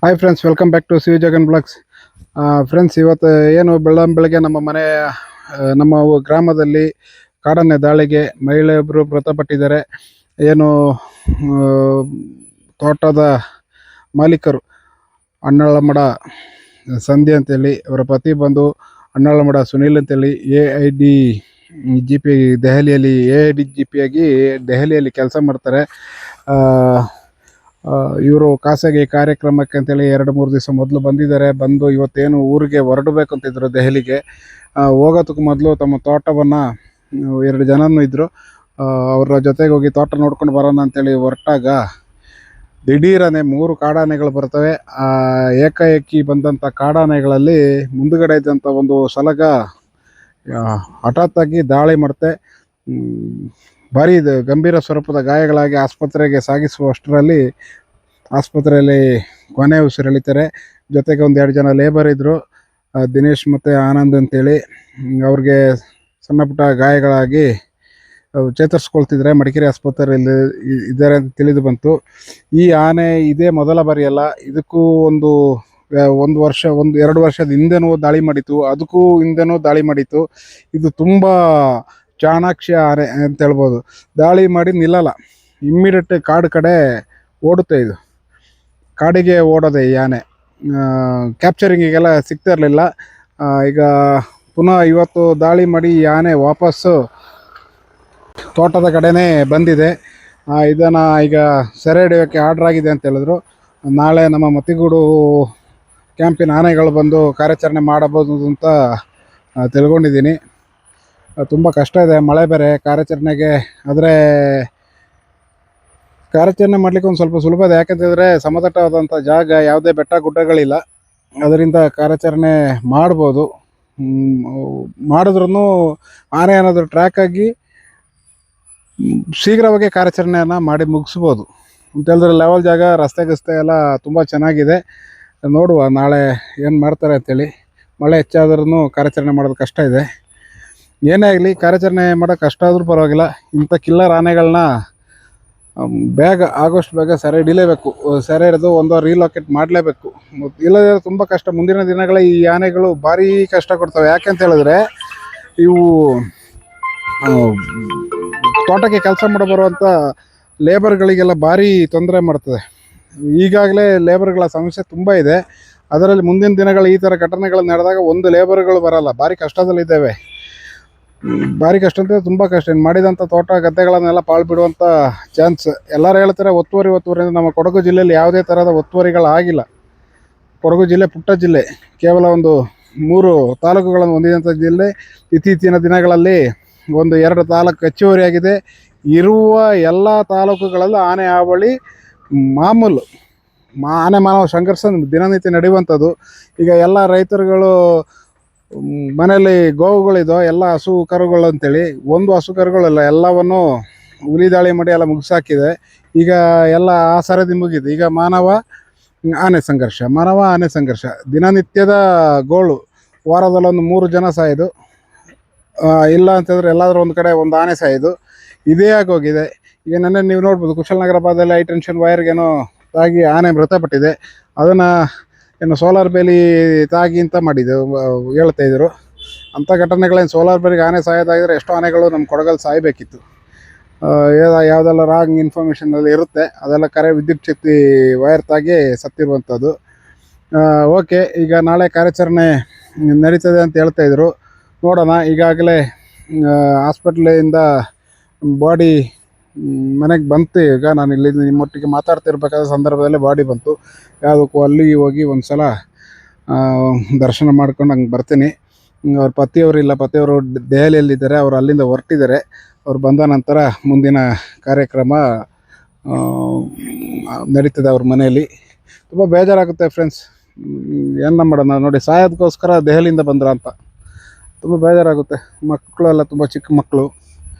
Hi friends, welcome back to C Jagan blogs. Friends, ಇವತ್ತು ಏನು ಬೆಳಗ್ಗೆ ನಮ್ಮ ನಮ್ಮ ಗ್ರಾಮದಲ್ಲಿ ಕಾಡಾನೆ ದಾಳಿಗೆ ಮಹಿಳೆಯೊಬ್ಬರು ಮೃತಪಟ್ಟಿದ್ದಾರೆ. ಏನು ತೋಟದ ಮಾಲೀಕರು ಅಣ್ಣಳಮಡ ಸಂಧ್ಯಾ ಅಂತೇಳಿ, ಅವರ ಪತಿ ಬಂದು ಅಣ್ಣಳಮಡ ಸುನೀಲ್ ಅಂತೇಳಿ AIDGP ದೆಹಲಿಯಲ್ಲಿ AIDGP ಆಗಿ ದೆಹಲಿಯಲ್ಲಿ ಕೆಲಸ ಮಾಡ್ತಾರೆ. ಇವರು ಖಾಸಗಿ ಕಾರ್ಯಕ್ರಮಕ್ಕೆ ಅಂತೇಳಿ 2-3 ದಿವಸ ಮೊದಲು ಬಂದಿದ್ದಾರೆ. ಬಂದು ಇವತ್ತೇನು ಊರಿಗೆ ಹೊರಡಬೇಕಂತಿದ್ರು ದೆಹಲಿಗೆ. ಹೋಗೋದಕ್ಕೆ ಮೊದಲು ತಮ್ಮ ತೋಟವನ್ನು 2 ಜನನೂ ಇದ್ದರು, ಅವರ ಜೊತೆಗೆ ಹೋಗಿ ತೋಟ ನೋಡ್ಕೊಂಡು ಬರೋಣ ಅಂತೇಳಿ ಹೊರಟಾಗ ದಿಢೀರನೆ 3 ಕಾಡಾನೆಗಳು ಬರ್ತವೆ. ಏಕಾಏಕಿ ಬಂದಂಥ ಕಾಡಾನೆಗಳಲ್ಲಿ ಮುಂದುಗಡೆ ಇದ್ದಂಥ ಒಂದು ಸಲಗ ಹಠಾತ್ತಾಗಿ ದಾಳಿ ಮಾಡುತ್ತೆ. ಭಾರಿ ಗಂಭೀರ ಸ್ವರೂಪದ ಗಾಯಗಳಾಗಿ ಆಸ್ಪತ್ರೆಗೆ ಸಾಗಿಸುವಷ್ಟರಲ್ಲಿ ಆಸ್ಪತ್ರೆಯಲ್ಲಿ ಕೊನೆ ಉಸಿರೆಳಿತಾರೆ. ಜೊತೆಗೆ 1-2 ಜನ ಲೇಬರ್ ಇದ್ದರು, ದಿನೇಶ್ ಮತ್ತು ಆನಂದ್ ಅಂತೇಳಿ. ಅವ್ರಿಗೆ ಸಣ್ಣ ಪುಟ್ಟ ಗಾಯಗಳಾಗಿ ಚೇತರಿಸ್ಕೊಳ್ತಿದ್ರೆ ಮಡಿಕೇರಿ ಆಸ್ಪತ್ರೆಯಲ್ಲಿ ಇದ್ದಾರೆ ಅಂತ ತಿಳಿದು ಬಂತು. ಈ ಆನೆ ಇದೇ ಮೊದಲ ಬಾರಿ ಅಲ್ಲ, ಇದಕ್ಕೂ ಒಂದು 2 ವರ್ಷದ ಹಿಂದೆನೂ ದಾಳಿ ಮಾಡಿತ್ತು, ಅದಕ್ಕೂ ಹಿಂದೆನೂ ದಾಳಿ ಮಾಡಿತ್ತು. ಇದು ತುಂಬ ಚಾಣಾಕ್ಷ ಆನೆ ಅಂತ ಹೇಳ್ಬೋದು. ದಾಳಿ ಮಾಡಿ ನಿಲ್ಲಲ್ಲ, ಇಮ್ಮಿಡಿಯೇಟ್ ಕಾಡು ಕಡೆ ಓಡುತ್ತೆ. ಇದು ಕಾಡಿಗೆ ಓಡೋದೆ ಈ ಆನೆ. ಕ್ಯಾಪ್ಚರಿಂಗಿಗೆಲ್ಲ ಸಿಗ್ತಾ ಇರಲಿಲ್ಲ. ಈಗ ಪುನಃ ಇವತ್ತು ದಾಳಿ ಮಾಡಿ ಈ ಆನೆ ವಾಪಸ್ಸು ತೋಟದ ಕಡೆನೇ ಬಂದಿದೆ. ಇದನ್ನು ಈಗ ಸೆರೆ ಹಿಡಿಯೋಕ್ಕೆ ಆರ್ಡ್ರ್ ಆಗಿದೆ ಅಂತ ಹೇಳಿದ್ರು. ನಾಳೆ ನಮ್ಮ ಮತಿಗೂಡು ಕ್ಯಾಂಪಿನ ಆನೆಗಳು ಬಂದು ಕಾರ್ಯಾಚರಣೆ ಮಾಡಬಹುದು ಅಂತ ತಿಳ್ಕೊಂಡಿದ್ದೀನಿ. ತುಂಬ ಕಷ್ಟ ಇದೆ, ಮಳೆ ಬೇರೆ ಕಾರ್ಯಾಚರಣೆಗೆ. ಆದರೆ ಕಾರ್ಯಾಚರಣೆ ಮಾಡಲಿಕ್ಕೆ ಒಂದು ಸ್ವಲ್ಪ ಸುಲಭ ಇದೆ, ಯಾಕಂತಂದರೆ ಸಮತಟ್ಟಾದಂಥ ಜಾಗ, ಯಾವುದೇ ಬೆಟ್ಟ ಗುಡ್ಡಗಳಿಲ್ಲ. ಅದರಿಂದ ಕಾರ್ಯಾಚರಣೆ ಮಾಡ್ಬೋದು. ಮಾಡಿದ್ರೂ ಆನೆ ಏನಾದರೂ ಟ್ರ್ಯಾಕ್ ಆಗಿ ಶೀಘ್ರವಾಗಿ ಕಾರ್ಯಾಚರಣೆಯನ್ನು ಮಾಡಿ ಮುಗಿಸ್ಬೋದು ಅಂತ ಹೇಳಿದ್ರೆ. ಲೆವೆಲ್ ಜಾಗ, ರಸ್ತೆ ಗಿಸ್ತೆ ಎಲ್ಲ ತುಂಬ ಚೆನ್ನಾಗಿದೆ. ನೋಡುವ ನಾಳೆ ಏನು ಮಾಡ್ತಾರೆ ಅಂತೇಳಿ. ಮಳೆ ಹೆಚ್ಚಾದ್ರೂ ಕಾರ್ಯಾಚರಣೆ ಮಾಡೋದು ಕಷ್ಟ ಇದೆ. ಏನೇ ಆಗಲಿ, ಕಾರ್ಯಾಚರಣೆ ಮಾಡೋದು ಕಷ್ಟ ಆದರೂ ಪರವಾಗಿಲ್ಲ, ಇಂಥ ಕಿಲ್ಲರ್ ಆನೆಗಳನ್ನ ಆಗೋಷ್ಟು ಬೇಗ ಸೆರೆ ಹಿಡಿಲೇಬೇಕು. ಸೆರೆ ಹಿಡಿದು ಒಂದು ರೀಲೊಕೇಟ್ ಮಾಡಲೇಬೇಕು. ಇಲ್ಲದೆ ತುಂಬ ಕಷ್ಟ. ಮುಂದಿನ ದಿನಗಳ ಈ ಆನೆಗಳು ಭಾರಿ ಕಷ್ಟ ಕೊಡ್ತವೆ. ಯಾಕೆಂತ ಹೇಳಿದ್ರೆ, ಇವು ತೋಟಕ್ಕೆ ಕೆಲಸ ಮಾಡಿ ಬರುವಂಥ ಲೇಬರ್ಗಳಿಗೆಲ್ಲ ಭಾರಿ ತೊಂದರೆ ಮಾಡ್ತದೆ. ಈಗಾಗಲೇ ಲೇಬರ್ಗಳ ಸಮಸ್ಯೆ ತುಂಬ ಇದೆ. ಅದರಲ್ಲಿ ಮುಂದಿನ ದಿನಗಳು ಈ ಥರ ಘಟನೆಗಳು ನಡೆದಾಗ ಒಂದು ಲೇಬರ್ಗಳು ಬರಲ್ಲ, ಭಾರಿ ಕಷ್ಟದಲ್ಲಿದ್ದೇವೆ. ಭಾರಿ ಕಷ್ಟ ಅಂದರೆ ತುಂಬ ಕಷ್ಟ. ಮಾಡಿದಂಥ ತೋಟ ಗದ್ದೆಗಳನ್ನೆಲ್ಲ ಪಾಳು ಬಿಡುವಂಥ ಚಾನ್ಸ್. ಎಲ್ಲರೂ ಹೇಳ್ತಾರೆ ಒತ್ತುವರಿ ಅಂದರೆ ನಮ್ಮ ಕೊಡಗು ಜಿಲ್ಲೆಯಲ್ಲಿ ಯಾವುದೇ ಥರದ ಒತ್ತುವರಿಗಳಾಗಿಲ್ಲ. ಕೊಡಗು ಜಿಲ್ಲೆ ಪುಟ್ಟ ಜಿಲ್ಲೆ, ಕೇವಲ ಒಂದು 3 ತಾಲೂಕುಗಳನ್ನು ಹೊಂದಿದಂಥ ಜಿಲ್ಲೆ. ಇತ್ತೀಚಿನ ದಿನಗಳಲ್ಲಿ 1-2 ತಾಲೂಕು ಹೆಚ್ಚುವರಿಯಾಗಿದೆ. ಇರುವ ಎಲ್ಲ ತಾಲೂಕುಗಳಲ್ಲೂ ಆನೆ ಹಾವಳಿ ಮಾಮೂಲು. ಆನೆ ಮಾನವ ಸಂಘರ್ಷ ದಿನನಿತ್ಯ ನಡೆಯುವಂಥದ್ದು. ಈಗ ಎಲ್ಲ ರೈತರುಗಳು ಮನೆಯಲ್ಲಿ ಗೋವುಗಳಿದೋ ಎಲ್ಲ ಹಸು ಕರುಗಳು ಅಂತೇಳಿ, ಒಂದು ಹಸು ಕರುಗಳಲ್ಲ, ಎಲ್ಲವನ್ನು ಹುಲಿ ದಾಳಿ ಮಾಡಿ ಎಲ್ಲ ಮುಗಿಸಾಕಿದೆ. ಈಗ ಎಲ್ಲ ಆ ಸರದಿ ಮುಗಿದೆ. ಈಗ ಮಾನವ ಆನೆ ಸಂಘರ್ಷ ದಿನನಿತ್ಯದ ಗೋಳು. ವಾರದಲ್ಲೊಂದು 3 ಜನ ಸಾಯೋದು, ಇಲ್ಲ ಅಂತಂದರೆ ಎಲ್ಲಾದರೂ ಒಂದು ಕಡೆ ಒಂದು ಆನೆ ಸಾಯೋದು, ಇದೇ ಆಗೋಗಿದೆ. ಈಗ ನೆನ್ನೆ ನೀವು ನೋಡ್ಬೋದು, ಕುಶಾಲನಗರ ಭಾಗದಲ್ಲಿ ಹೈ ಟೆನ್ಷನ್ ವೈರ್ಗೇನೋ ತಾಗಿ ಆನೆ ಮೃತಪಟ್ಟಿದೆ. ಅದನ್ನು ಏನು ಸೋಲಾರ್ ಬೇಲಿ ತಾಗಿ ಅಂತ ಹೇಳ್ತಾ ಇದ್ರು. ಅಂಥ ಘಟನೆಗಳೇನು ಸೋಲಾರ್ ಬೇಲಿಗೆ ಆನೆ ಸಾಯೋದಾಗಿದ್ರೆ ಎಷ್ಟೋ ಆನೆಗಳು ನಮ್ಮ ಕೊಡಗಲ್ಲಿ ಸಾಯಬೇಕಿತ್ತು. ಯಾವುದೆಲ್ಲ ರಾಂಗ್ ಇನ್ಫಾರ್ಮೇಷನಲ್ಲಿ ಇರುತ್ತೆ, ಅದೆಲ್ಲ ವಿದ್ಯುತ್ ಶಕ್ತಿ ವೈರ್ ತಾಗಿ ಸತ್ತಿರುವಂಥದ್ದು. ಓಕೆ, ಈಗ ನಾಳೆ ಕಾರ್ಯಾಚರಣೆ ನಡೀತದೆ ಅಂತ ಹೇಳ್ತಾಯಿದ್ರು. ನೋಡೋಣ. ಈಗಾಗಲೇ ಹಾಸ್ಪಿಟ್ಲಿಂದ ಬಾಡಿ ಮನೆಗೆ ಬಂತು. ಈಗ ನಾನು ಇಲ್ಲಿ ನಿಮ್ಮೊಟ್ಟಿಗೆ ಮಾತಾಡ್ತಿರ್ಬೇಕಾದ ಸಂದರ್ಭದಲ್ಲೇ ಬಾಡಿ ಬಂತು. ಯಾವುದಕ್ಕೂ ಅಲ್ಲಿಗೆ ಹೋಗಿ ಒಂದು ಸಲ ದರ್ಶನ ಮಾಡ್ಕೊಂಡು ಹಂಗೆ ಬರ್ತೀನಿ. ಅವ್ರ ಪತಿಯವರು ದೆಹಲಿಯಲ್ಲಿದ್ದಾರೆ, ಅವರು ಅಲ್ಲಿಂದ ಹೊರಟಿದ್ದಾರೆ. ಅವ್ರು ಬಂದ ನಂತರ ಮುಂದಿನ ಕಾರ್ಯಕ್ರಮ ನಡೀತದೆ ಅವ್ರ ಮನೆಯಲ್ಲಿ. ತುಂಬ ಬೇಜಾರಾಗುತ್ತೆ ಫ್ರೆಂಡ್ಸ್. ಏನು ಮಾಡೋಣ ನೋಡಿ, ಸಾಯೋದಕ್ಕೋಸ್ಕರ ದೆಹಲಿಯಿಂದ ಬಂದ್ರ ಅಂತ ತುಂಬ ಬೇಜಾರಾಗುತ್ತೆ. ಮಕ್ಕಳೆಲ್ಲ ತುಂಬ ಚಿಕ್ಕ ಮಕ್ಕಳು.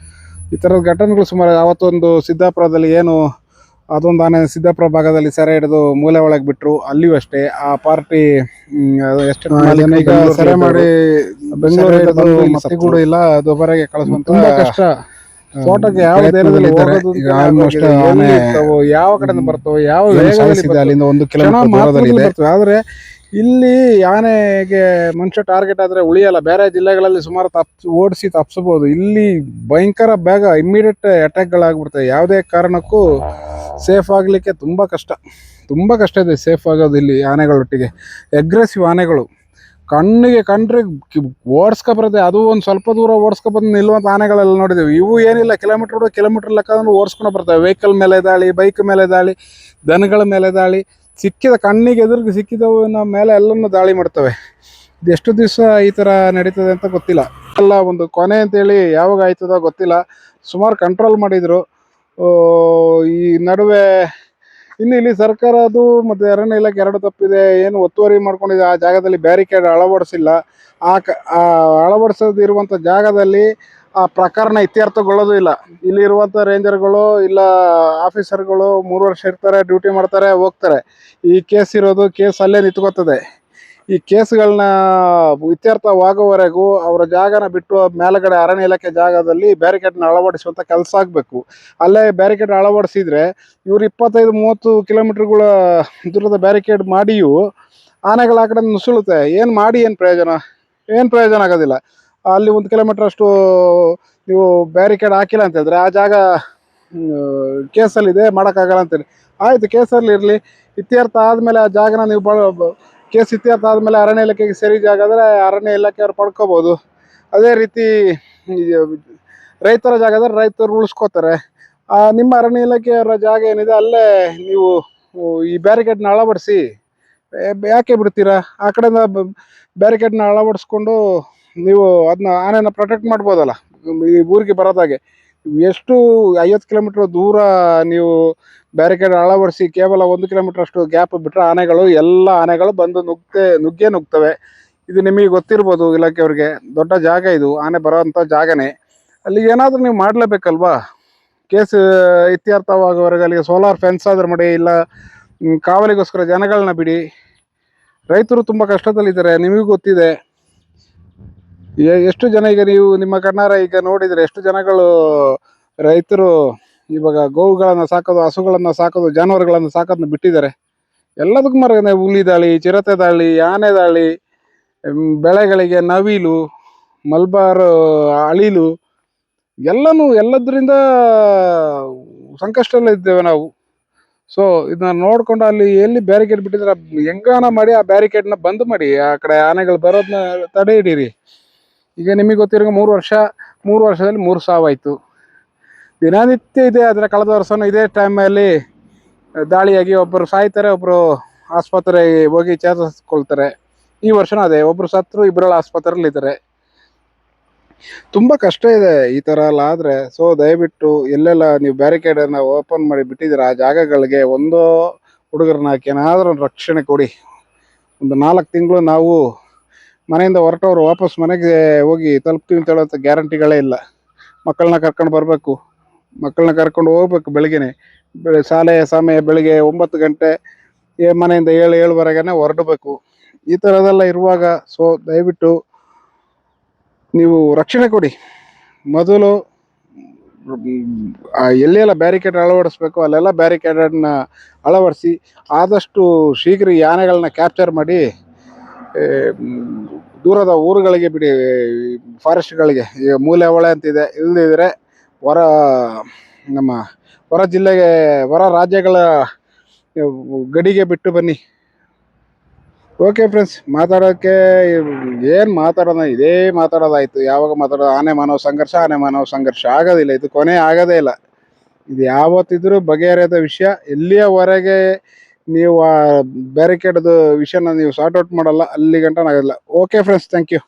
ಈ ಥರದ ಘಟನೆಗಳು ಸುಮಾರು. ಆವತ್ತೊಂದು ಸಿದ್ದಾಪುರದಲ್ಲಿ ಅದೊಂದು ಆನೆ ಸಿದ್ದಾಪುರ ಭಾಗದಲ್ಲಿ ಸೆರೆ ಹಿಡಿದು ಮೂಲೆ ಒಳಗೆ ಬಿಟ್ಟರು. ಅಲ್ಲಿಯೂ ಅಷ್ಟೇ ಆ ಪಾರ್ಟಿ ಎಷ್ಟು ಜನ ಈಗ ಸೆರೆ ಮಾಡಿ ಬೆಂಗಳೂರು ಮತ್ತಿಗೂಡು ಇಲ್ಲ ದುಬಾರಿಗೆ ಕಳಿಸುವಂಥ ತುಂಬ ಕಷ್ಟ. ತೋಟಕ್ಕೆ ಯಾವ ಧೈರ್ಯದಲ್ಲಿ ಹೋಗೋದು ಅಂತಾನೆ ಆಗೋಗಿದೆ. ಎಲ್ಲಿ ಇರ್ತಾವೋ, ಯಾವ ಕಡೆಯಿಂದ ಬರ್ತಾವೋ, ಯಾವ ವೇಗದಲ್ಲಿ ಅಲ್ಲಿಂದ 1 ಕ್ಷಣ ಕಿಲೋಮೀಟರ್ ಮಾತ್ರದಲ್ಲಿ ದೂರದಲ್ಲಿ ಬರ್ತವೆ. ಆದ್ರೆ ಇಲ್ಲಿ ಆನೆಗೆ ಮನುಷ್ಯ ಟಾರ್ಗೆಟ್ ಆದ್ರೆ ಉಳಿಯಲ್ಲ. ಬೇರೆ ಜಿಲ್ಲೆಗಳಲ್ಲಿ ಸುಮಾರು ಓಡಿಸಿ ತಪ್ಪಿಸಬಹುದು. ಇಲ್ಲಿ ಭಯಂಕರ ಬೇಗ ಇಮ್ಮಿಡಿಯೇಟ್ ಅಟ್ಯಾಕ್ಗಳಾಗ್ಬಿಡ್ತವೆ. ಯಾವುದೇ ಕಾರಣಕ್ಕೂ ಸೇಫ್ ಆಗ್ಲಿಕ್ಕೆ ತುಂಬಾ ಕಷ್ಟ ಇದೆ ಸೇಫ್ ಆಗೋದು ಇಲ್ಲಿ ಆನೆಗಳೊಟ್ಟಿಗೆ. ಅಗ್ರೆಸಿವ್ ಆನೆಗಳು ಕಣ್ಣಿಗೆ ಕಂಡ್ರೆ ಓಡಿಸ್ಕೊಬರುತ್ತೆ. ಅದು ಒಂದು ಸ್ವಲ್ಪ ದೂರ ಓಡಿಸ್ಕೊಬಂದು ನಿಲ್ಲುವಂಥ ಆನೆಗಳೆಲ್ಲ ನೋಡಿದ್ದೀವಿ. ಇವು ಏನಿಲ್ಲ, ಕಿಲೋಮೀಟರ್ ಲೆಕ್ಕ ಓಡಿಸ್ಕೊಂಡು ಬರ್ತವೆ. ವೆಹಿಕಲ್ ಮೇಲೆ ದಾಳಿ, ಬೈಕ್ ಮೇಲೆ ದಾಳಿ, ದನಗಳ ಮೇಲೆ ದಾಳಿ, ಸಿಕ್ಕಿದ ಕಣ್ಣಿಗೆ ಎದುರಿಗೆ ಸಿಕ್ಕಿದವನ ಮೇಲೆ ಎಲ್ಲನೂ ದಾಳಿ ಮಾಡ್ತವೆ. ಇದು ಎಷ್ಟು ದಿವಸ ಈ ಥರ ನಡೀತದೆ ಅಂತ ಗೊತ್ತಿಲ್ಲ. ಎಲ್ಲ ಒಂದು ಕೊನೆ ಅಂತೇಳಿ ಯಾವಾಗ ಆಯ್ತದೋ ಗೊತ್ತಿಲ್ಲ. ಸುಮಾರು ಕಂಟ್ರೋಲ್ ಮಾಡಿದರು. ಈ ನಡುವೆ ಇಲ್ಲಿ ಸರ್ಕಾರದ್ದು ಮತ್ತು ಅರಣ್ಯ ಇಲಾಖೆ ಎರಡು ತಪ್ಪಿದೆ. ಏನು ಒತ್ತುವರಿ ಮಾಡ್ಕೊಂಡಿದೆ, ಆ ಜಾಗದಲ್ಲಿ ಬ್ಯಾರಿಕೇಡ್ ಅಳವಡಿಸಿಲ್ಲ. ಆ ಅಳವಡಿಸದಿರುವಂಥ ಜಾಗದಲ್ಲಿ ಆ ಪ್ರಕರಣ ಇತ್ಯರ್ಥಗೊಳ್ಳೋದು ಇಲ್ಲ. ಇಲ್ಲಿರುವಂಥ ರೇಂಜರ್ಗಳು ಇಲ್ಲ ಆಫೀಸರ್ಗಳು 3 ವರ್ಷ ಇರ್ತಾರೆ, ಡ್ಯೂಟಿ ಮಾಡ್ತಾರೆ, ಹೋಗ್ತಾರೆ. ಈ ಕೇಸ್ ಇರೋದು, ಕೇಸ್ ಅಲ್ಲೇ ನಿಂತ್ಕೋತದೆ. ಈ ಕೇಸ್ಗಳನ್ನ ಇತ್ಯರ್ಥವಾಗುವವರೆಗೂ ಅವರ ಜಾಗನ ಬಿಟ್ಟು ಮೇಲುಗಡೆ ಅರಣ್ಯ ಇಲಾಖೆ ಜಾಗದಲ್ಲಿ ಬ್ಯಾರಿಕೇಡ್ನ ಅಳವಡಿಸುವಂಥ ಕೆಲಸ ಆಗಬೇಕು. ಅಲ್ಲೇ ಬ್ಯಾರಿಕೇಡ್ ಅಳವಡಿಸಿದ್ರೆ ಇವರು 25-30 ಕಿಲೋಮೀಟರ್ಗಳ ದೂರದ ಬ್ಯಾರಿಕೇಡ್ ಮಾಡಿಯೂ ಆನೆಗಳು ಆ ಕಡೆ ನುಸುಳುತ್ತೆ. ಏನು ಮಾಡಿ ಏನು ಪ್ರಯೋಜನ ಆಗೋದಿಲ್ಲ. ಅಲ್ಲಿ 1 ಕಿಲೋಮೀಟರ್ ಅಷ್ಟು ನೀವು ಬ್ಯಾರಿಕೇಡ್ ಹಾಕಿಲ್ಲ ಅಂತ ಹೇಳಿದ್ರೆ ಆ ಜಾಗ ಕೇಸಲ್ಲಿದೆ, ಮಾಡೋಕ್ಕಾಗಲ್ಲ ಅಂತೇಳಿ. ಆಯಿತು, ಕೇಸಲ್ಲಿ ಇರಲಿ. ಇತ್ಯರ್ಥ ಆದಮೇಲೆ ಆ ಜಾಗನ ನೀವು ಕೇಸ್ ಇತ್ಯರ್ಥ ಆದಮೇಲೆ ಅರಣ್ಯ ಇಲಾಖೆಗೆ ಸರಿ ಜಾಗ ಆದರೆ ಅರಣ್ಯ ಇಲಾಖೆಯವ್ರು ಪಡ್ಕೋಬೋದು. ಅದೇ ರೀತಿ ರೈತರ ಜಾಗ ಆದರೆ ರೈತರು ಉಳಿಸ್ಕೋತಾರೆ. ನಿಮ್ಮ ಅರಣ್ಯ ಇಲಾಖೆಯವರ ಜಾಗ ಏನಿದೆ ಅಲ್ಲೇ ನೀವು ಈ ಬ್ಯಾರಿಕೇಡ್ನ ಅಳವಡಿಸಿ. ಯಾಕೆ ಬಿಡ್ತೀರಾ? ಆ ಕಡೆಯಿಂದ ಬ್ಯಾರಿಕೇಡ್ನ ಅಳವಡಿಸ್ಕೊಂಡು ನೀವು ಅದನ್ನ ಆನೆನ ಪ್ರೊಟೆಕ್ಟ್ ಮಾಡ್ಬೋದಲ್ಲ ಈ ಊರಿಗೆ ಬರೋದಾಗೆ. ಎಷ್ಟು 50 ಕಿಲೋಮೀಟರ್ ದೂರ ನೀವು ಬ್ಯಾರಿಕೇಡ್ ಅಳವಡಿಸಿ ಕೇವಲ 1 ಕಿಲೋಮೀಟರ್ ಅಷ್ಟು ಗ್ಯಾಪ್ ಬಿಟ್ಟರೆ ಎಲ್ಲ ಆನೆಗಳು ಬಂದು ನುಗ್ತವೆ. ಇದು ನಿಮಗೆ ಗೊತ್ತಿರ್ಬೋದು ಇಲಾಖೆಯವ್ರಿಗೆ. ದೊಡ್ಡ ಜಾಗ ಇದು, ಆನೆ ಬರೋವಂಥ ಜಾಗನೇ. ಅಲ್ಲಿ ಏನಾದರೂ ನೀವು ಮಾಡಲೇಬೇಕಲ್ವಾ? ಕೇಸ್ ಇತ್ಯರ್ಥವಾಗುವವರೆಗೆ ಅಲ್ಲಿಗೆ ಸೋಲಾರ್ ಫೆನ್ಸ್ ಆದರೂ ಮಾಡಿ, ಇಲ್ಲ ಕಾವಲಿಗೋಸ್ಕರ ಜನಗಳನ್ನ ಬಿಡಿ. ರೈತರು ತುಂಬ ಕಷ್ಟದಲ್ಲಿದ್ದಾರೆ, ನಿಮಗೂ ಗೊತ್ತಿದೆ. ಎಷ್ಟು ಜನ ಈಗ ನೀವು ನಿಮ್ಮ ಕಣ್ಣಾರ ಈಗ ನೋಡಿದರೆ ಎಷ್ಟು ಜನಗಳು ರೈತರು ಇವಾಗ ಗೋವುಗಳನ್ನು ಸಾಕೋದು, ಹಸುಗಳನ್ನು ಸಾಕೋದು, ಜಾನುವಾರುಗಳನ್ನು ಸಾಕೋದನ್ನ ಬಿಟ್ಟಿದ್ದಾರೆ. ಎಲ್ಲದಕ್ಕೂ ಹುಲಿ ದಾಳಿ, ಚಿರತೆ ದಾಳಿ, ಆನೆ ದಾಳಿ, ಬೆಳೆಗಳಿಗೆ ನವಿಲು, ಮಲ್ಬಾರ್ ಅಳಿಲು, ಎಲ್ಲದರಿಂದ ಸಂಕಷ್ಟದಲ್ಲಿದ್ದೇವೆ ನಾವು. ಸೊ ಇದನ್ನ ನೋಡ್ಕೊಂಡು ಅಲ್ಲಿ ಎಲ್ಲಿ ಬ್ಯಾರಿಕೇಡ್ ಬಿಟ್ಟಿದ್ರೆ ಹೆಂಗಾನ ಮಾಡಿ ಆ ಬ್ಯಾರಿಕೇಡ್ನ ಬಂದ್ ಮಾಡಿ, ಆ ಕಡೆ ಆನೆಗಳು ಬರೋದನ್ನ ತಡೆ ಹಿಡೀರಿ. ಈಗ ನಿಮಗೆ ಗೊತ್ತಿರೋ 3 ವರ್ಷದಲ್ಲಿ 3 ಸಾವಾಯಿತು. ದಿನನಿತ್ಯ ಇದೆ. ಆದರೆ ಕಳೆದ ವರ್ಷನೂ ಇದೇ ಟೈಮಲ್ಲಿ ದಾಳಿಯಾಗಿ ಒಬ್ಬರು ಸಾಯ್ತಾರೆ, ಒಬ್ಬರು ಆಸ್ಪತ್ರೆಗೆ ಹೋಗಿ ಚೇತರಿಸ್ಕೊಳ್ತಾರೆ. ಈ ವರ್ಷನೂ ಅದೇ, ಒಬ್ಬರು ಸತ್ರು, 2 ಆಸ್ಪತ್ರೆಯಲ್ಲಿದ್ದಾರೆ. ತುಂಬ ಕಷ್ಟ ಇದೆ ಈ ಥರ ಎಲ್ಲ ಆದರೆ. ಸೊ ದಯವಿಟ್ಟು ಎಲ್ಲೆಲ್ಲ ನೀವು ಬ್ಯಾರಿಕೇಡನ್ನು ಓಪನ್ ಮಾಡಿ ಬಿಟ್ಟಿದ್ದೀರ ಆ ಜಾಗಗಳಿಗೆ ಒಂದೋ ಹುಡುಗರನ್ನ ಹಾಕಿ ಏನಾದರೂ ರಕ್ಷಣೆ ಕೊಡಿ. ಒಂದು 4 ತಿಂಗಳು ನಾವು ಮನೆಯಿಂದ ಹೊರಟವರು ವಾಪಸ್ ಮನೆಗೆ ಹೋಗಿ ತಲುಪ್ತೀವಿ ಅಂತ ಹೇಳೋಂಥ ಗ್ಯಾರಂಟಿಗಳೇ ಇಲ್ಲ. ಮಕ್ಕಳನ್ನ ಕರ್ಕೊಂಡು ಬರಬೇಕು, ಮಕ್ಕಳನ್ನ ಕರ್ಕೊಂಡು ಹೋಗ್ಬೇಕು. ಬೆಳಗ್ಗೆನೆ ಶಾಲೆಯ ಸಮಯ ಬೆಳಿಗ್ಗೆ 9 ಗಂಟೆ, ಮನೆಯಿಂದ 7-7:15 ಹೊರಡಬೇಕು. ಈ ಥರದೆಲ್ಲ ಇರುವಾಗ ಸೊ ದಯವಿಟ್ಟು ನೀವು ರಕ್ಷಣೆ ಕೊಡಿ. ಮೊದಲು ಎಲ್ಲೆಲ್ಲ ಬ್ಯಾರಿಕೇಡ್ ಅಳವಡಿಸ್ಬೇಕು ಅಲ್ಲೆಲ್ಲ ಬ್ಯಾರಿಕೇಡನ್ನು ಅಳವಡಿಸಿ ಆದಷ್ಟು ಶೀಘ್ರ ಈ ಆನೆಗಳನ್ನ ಕ್ಯಾಪ್ಚರ್ ಮಾಡಿ ದೂರದ ಊರುಗಳಿಗೆ ಬಿಡಿ, ಫಾರೆಸ್ಟ್ಗಳಿಗೆ. ಈಗ ಮೂಲೆ ಹೊಳೆ ಅಂತಿದೆ, ಇಲ್ಲದಿದ್ದರೆ ನಮ್ಮ ಹೊರ ಜಿಲ್ಲೆಗೆ, ಹೊರ ರಾಜ್ಯಗಳ ಗಡಿಗೆ ಬಿಟ್ಟು ಬನ್ನಿ. ಓಕೆ ಫ್ರೆಂಡ್ಸ್, ಮಾತಾಡೋಕ್ಕೆ ಏನು ಮಾತಾಡೋಣ, ಇದೇ ಮಾತಾಡೋದಾಯಿತು. ಯಾವಾಗ ಮಾತಾಡೋದು ಆನೆ ಮಾನವ ಸಂಘರ್ಷ ಆಗೋದಿಲ್ಲ. ಇದು ಕೊನೆ ಆಗೋದೇ ಇಲ್ಲ. ಇದು ಯಾವತ್ತಿದ್ರೂ ಬಗೆಹರಿಯೋದ ವಿಷಯ. ಎಲ್ಲಿಯವರೆಗೆ ನೀವು ಆ ಬ್ಯಾರಿಕೇಡ್ದು ವಿಷಯನ ನೀವು ಸಾರ್ಟ್ ಔಟ್ ಮಾಡಲ್ಲ ಅಲ್ಲಿ ಗಂಟ ಆಗೋದಿಲ್ಲ. Okay friends, thank you.